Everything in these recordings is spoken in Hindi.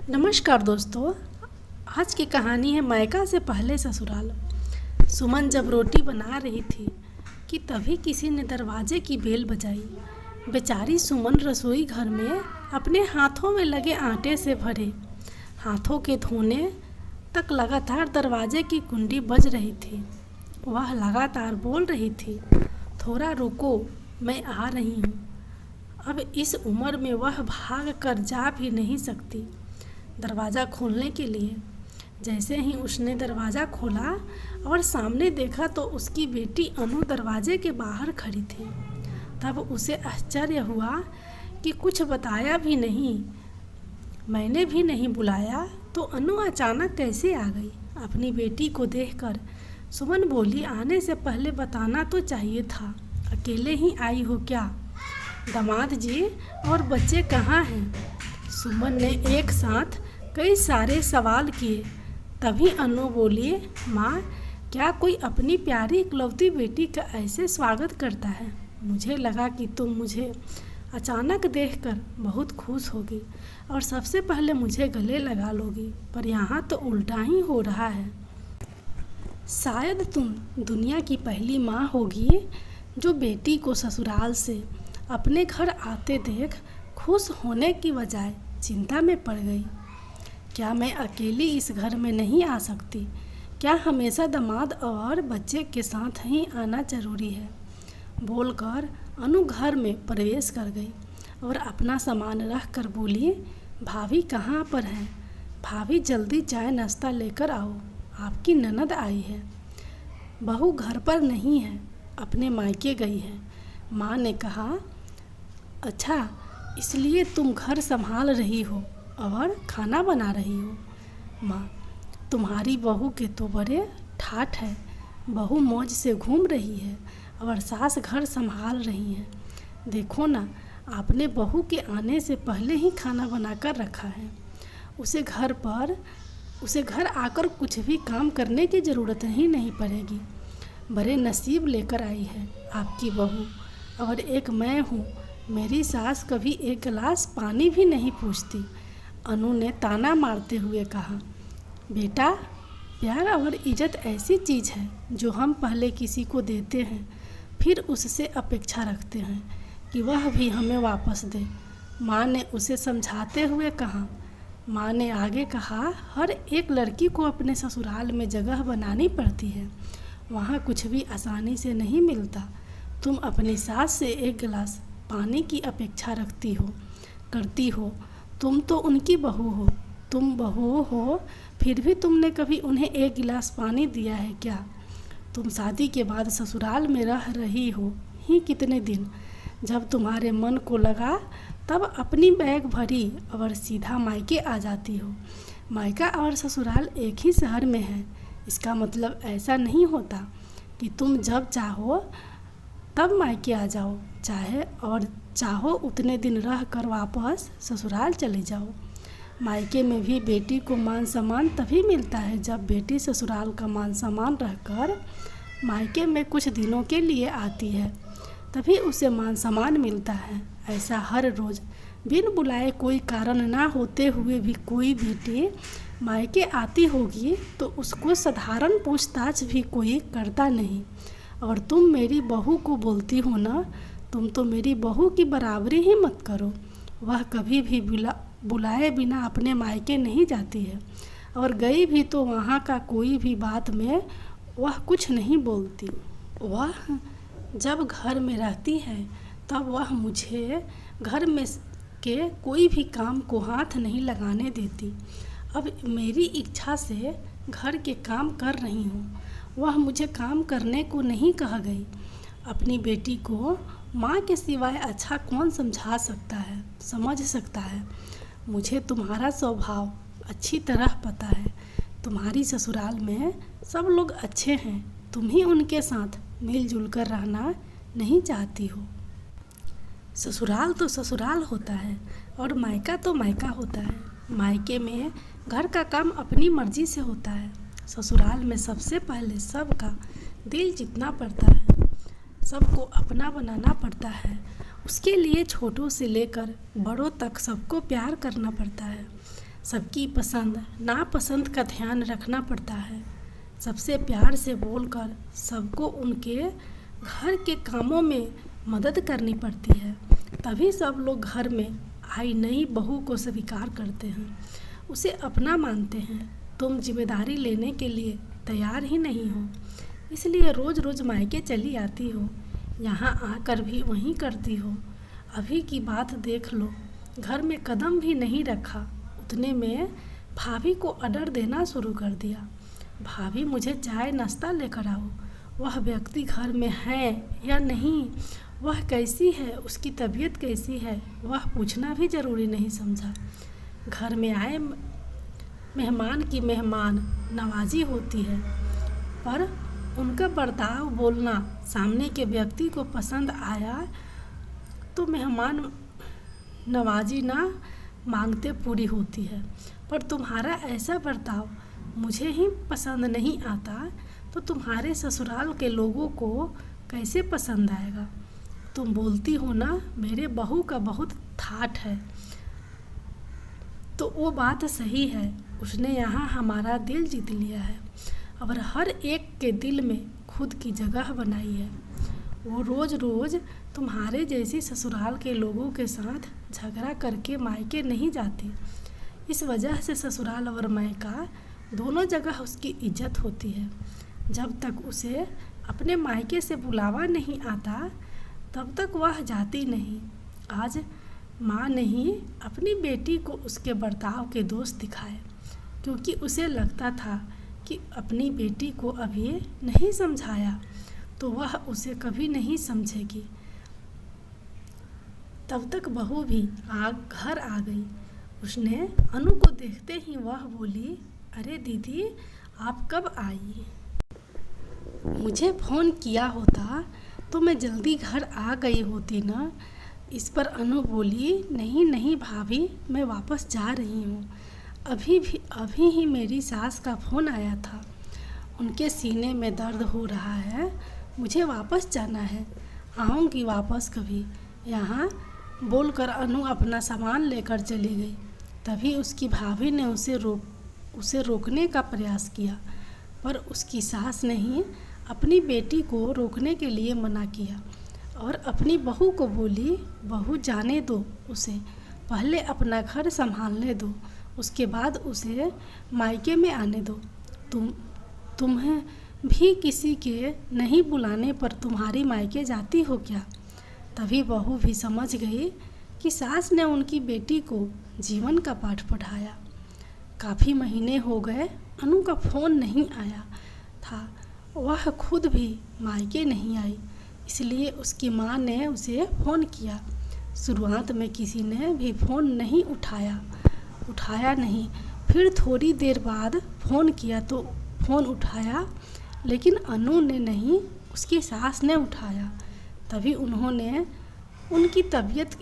नमस्कार दोस्तों। आज की कहानी है मायका से पहले ससुराल। सुमन जब रोटी बना रही थी कि तभी किसी ने दरवाजे की बेल बजाई। बेचारी सुमन रसोई घर में अपने हाथों में लगे आटे से भरे हाथों के धोने तक लगातार दरवाजे की कुंडी बज रही थी। वह लगातार बोल रही थी, थोड़ा रुको, मैं आ रही हूँ। अब इस उम्र में वह भाग कर जा भी नहीं सकती दरवाज़ा खोलने के लिए। जैसे ही उसने दरवाज़ा खोला और सामने देखा तो उसकी बेटी अनु दरवाजे के बाहर खड़ी थी। तब उसे आश्चर्य हुआ कि कुछ बताया भी नहीं, मैंने भी नहीं बुलाया तो अनु अचानक कैसे आ गई। अपनी बेटी को देखकर सुमन बोली, आने से पहले बताना तो चाहिए था, अकेले ही आई हो क्या? दामाद जी और बच्चे कहाँ हैं? सुमन ने एक साथ कई सारे सवाल किए। तभी अनु बोली, माँ, क्या कोई अपनी प्यारी इकलौती बेटी का ऐसे स्वागत करता है? मुझे लगा कि तुम मुझे अचानक देखकर बहुत खुश होगी और सबसे पहले मुझे गले लगा लोगी, पर यहाँ तो उल्टा ही हो रहा है। शायद तुम दुनिया की पहली माँ होगी जो बेटी को ससुराल से अपने घर आते देख खुश होने की बजाय चिंता में पड़ गई। क्या मैं अकेली इस घर में नहीं आ सकती? क्या हमेशा दामाद और बच्चे के साथ ही आना जरूरी है? बोलकर अनु घर में प्रवेश कर गई और अपना सामान रख कर बोली, भाभी कहाँ पर हैं? भाभी जल्दी चाय नाश्ता लेकर आओ, आपकी ननद आई है। बहू घर पर नहीं है, अपने मायके गई है। माँ ने कहा, अच्छा, इसलिए तुम घर संभाल रही हो और खाना बना रही हो। माँ, तुम्हारी बहू के तो बड़े ठाठ है। बहू मौज से घूम रही है और सास घर संभाल रही हैं। देखो ना, आपने बहू के आने से पहले ही खाना बनाकर रखा है। उसे घर आकर कुछ भी काम करने की ज़रूरत ही नहीं पड़ेगी। बड़े नसीब लेकर आई है आपकी बहू। और एक मैं हूँ, मेरी सास कभी एक गिलास पानी भी नहीं पूछती। अनु ने ताना मारते हुए कहा, बेटा, प्यार और इज्जत ऐसी चीज़ है जो हम पहले किसी को देते हैं, फिर उससे अपेक्षा रखते हैं कि वह भी हमें वापस दे। माँ ने उसे समझाते हुए कहा। माँ ने आगे कहा, हर एक लड़की को अपने ससुराल में जगह बनानी पड़ती है। वहाँ कुछ भी आसानी से नहीं मिलता। तुम अपनी सास से एक गिलास पानी की अपेक्षा करती हो। तुम तो उनकी बहू हो। तुम बहू हो, फिर भी तुमने कभी उन्हें एक गिलास पानी दिया है क्या? तुम शादी के बाद ससुराल में रह रही हो ही कितने दिन। जब तुम्हारे मन को लगा तब अपनी बैग भरी और सीधा मायके आ जाती हो। मायका और ससुराल एक ही शहर में है। इसका मतलब ऐसा नहीं होता कि तुम जब चाहो तब मायके आ जाओ, चाहो उतने दिन रह कर वापस ससुराल चले जाओ। मायके में भी बेटी को मान सम्मान तभी मिलता है जब बेटी ससुराल का मान सम्मान रहकर मायके में कुछ दिनों के लिए आती है, तभी उसे मान सम्मान मिलता है। ऐसा हर रोज़ बिन बुलाए कोई कारण ना होते हुए भी कोई बेटी मायके आती होगी तो उसको साधारण पूछताछ भी कोई करता नहीं। और तुम मेरी बहू को बोलती हो ना, तुम तो मेरी बहू की बराबरी ही मत करो। वह कभी भी बुलाए बिना अपने मायके नहीं जाती है, और गई भी तो वहाँ का कोई भी बात में वह कुछ नहीं बोलती। वह जब घर में रहती है तब वह मुझे घर में के कोई भी काम को हाथ नहीं लगाने देती। अब मेरी इच्छा से घर के काम कर रही हूँ, वह मुझे काम करने को नहीं कह गई। अपनी बेटी को माँ के सिवाय अच्छा कौन समझ सकता है। मुझे तुम्हारा स्वभाव अच्छी तरह पता है। तुम्हारी ससुराल में सब लोग अच्छे हैं, तुम ही उनके साथ मिलजुल कर रहना नहीं चाहती हो। ससुराल तो ससुराल होता है और मायका तो मायका होता है। मायके में घर का काम अपनी मर्जी से होता है। ससुराल में सबसे पहले सबका दिल जीतना पड़ता है, सबको अपना बनाना पड़ता है। उसके लिए छोटों से लेकर बड़ों तक सबको प्यार करना पड़ता है। सबकी पसंद नापसंद का ध्यान रखना पड़ता है। सबसे प्यार से बोलकर सबको उनके घर के कामों में मदद करनी पड़ती है, तभी सब लोग घर में आई नई बहू को स्वीकार करते हैं, उसे अपना मानते हैं। तुम जिम्मेदारी लेने के लिए तैयार ही नहीं हो, इसलिए रोज़ रोज़ मायके चली आती हो, यहाँ आकर भी वहीं करती हो। अभी की बात देख लो, घर में कदम भी नहीं रखा, उतने में भाभी को ऑर्डर देना शुरू कर दिया। भाभी मुझे चाय नाश्ता लेकर आओ। वह व्यक्ति घर में है या नहीं, वह कैसी है, उसकी तबीयत कैसी है, वह पूछना भी ज़रूरी नहीं समझा। घर में आए मेहमान की मेहमान नवाजी होती है, पर उनका बर्ताव बोलना सामने के व्यक्ति को पसंद आया तो मेहमान नवाजी ना मांगते पूरी होती है। पर तुम्हारा ऐसा बर्ताव मुझे ही पसंद नहीं आता तो तुम्हारे ससुराल के लोगों को कैसे पसंद आएगा। तुम बोलती हो ना मेरे बहू का बहुत ठाठ है, तो वो बात सही है, उसने यहाँ हमारा दिल जीत लिया है और हर एक के दिल में खुद की जगह बनाई है। वो रोज़ रोज़ तुम्हारे जैसी ससुराल के लोगों के साथ झगड़ा करके मायके नहीं जाती। इस वजह से ससुराल और मायका दोनों जगह उसकी इज्जत होती है। जब तक उसे अपने मायके से बुलावा नहीं आता तब तक वह जाती नहीं। आज माँ नहीं अपनी बेटी को उसके बर्ताव के दोष दिखाए, क्योंकि उसे लगता था कि अपनी बेटी को अभी नहीं समझाया तो वह उसे कभी नहीं समझेगी। तब तक बहू भी घर आ गई। उसने अनु को देखते ही वह बोली, अरे दीदी आप कब आई? मुझे फ़ोन किया होता तो मैं जल्दी घर आ गई होती ना। इस पर अनु बोली, नहीं नहीं भाभी, मैं वापस जा रही हूँ। अभी ही मेरी सास का फ़ोन आया था, उनके सीने में दर्द हो रहा है, मुझे वापस जाना है, आऊँगी वापस कभी। यहाँ बोलकर अनु अपना सामान लेकर चली गई। तभी उसकी भाभी ने उसे रोकने का प्रयास किया, पर उसकी सास ने ही अपनी बेटी को रोकने के लिए मना किया और अपनी बहू को बोली, बहू जाने दो उसे, पहले अपना घर संभालने दो, उसके बाद उसे मायके में आने दो। तुम्हें भी किसी के नहीं बुलाने पर तुम्हारी मायके जाती हो क्या? तभी बहू भी समझ गई कि सास ने उनकी बेटी को जीवन का पाठ पढ़ाया। काफ़ी महीने हो गए अनु का फ़ोन नहीं आया था, वह खुद भी मायके नहीं आई, इसलिए उसकी माँ ने उसे फ़ोन किया। शुरुआत में किसी ने भी फ़ोन नहीं उठाया नहीं। फिर थोड़ी देर बाद फ़ोन किया तो फ़ोन उठाया, लेकिन अनु ने नहीं, उसकी सास ने उठाया। तभी उन्होंने उनकी तबीयत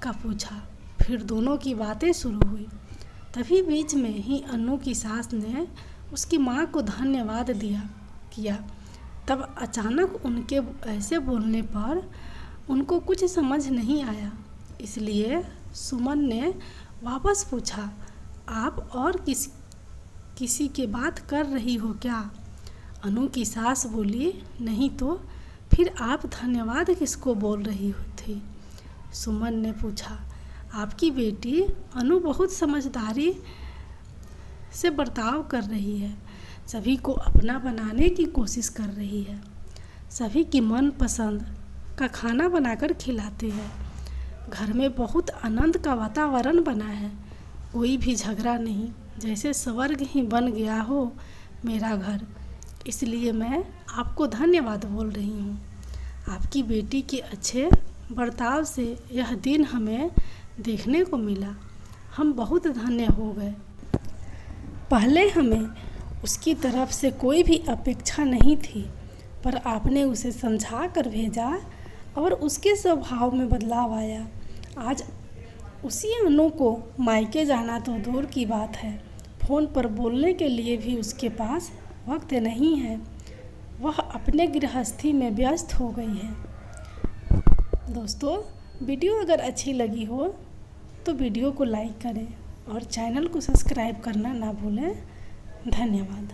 का पूछा, फिर दोनों की बातें शुरू हुई। तभी बीच में ही अनु की सास ने उसकी माँ को धन्यवाद किया। तब अचानक उनके ऐसे बोलने पर उनको कुछ समझ नहीं आया, इसलिए सुमन ने वापस पूछा, आप और किसी के बात कर रही हो क्या? अनु की सास बोली, नहीं तो फिर आप धन्यवाद किसको बोल रही थी? सुमन ने पूछा, आपकी बेटी अनु बहुत समझदारी से बर्ताव कर रही है, सभी को अपना बनाने की कोशिश कर रही है, सभी की मनपसंद का खाना बनाकर खिलाते हैं, घर में बहुत आनंद का वातावरण बना है, कोई भी झगड़ा नहीं, जैसे स्वर्ग ही बन गया हो मेरा घर। इसलिए मैं आपको धन्यवाद बोल रही हूँ। आपकी बेटी के अच्छे बर्ताव से यह दिन हमें देखने को मिला, हम बहुत धन्य हो गए। पहले हमें उसकी तरफ से कोई भी अपेक्षा नहीं थी, पर आपने उसे समझा कर भेजा और उसके स्वभाव में बदलाव आया। आज उसी अनु को मायके जाना तो दूर की बात है, फ़ोन पर बोलने के लिए भी उसके पास वक्त नहीं है, वह अपने गृहस्थी में व्यस्त हो गई है। दोस्तों, वीडियो अगर अच्छी लगी हो तो वीडियो को लाइक करें, और चैनल को सब्सक्राइब करना ना भूलें। धन्यवाद।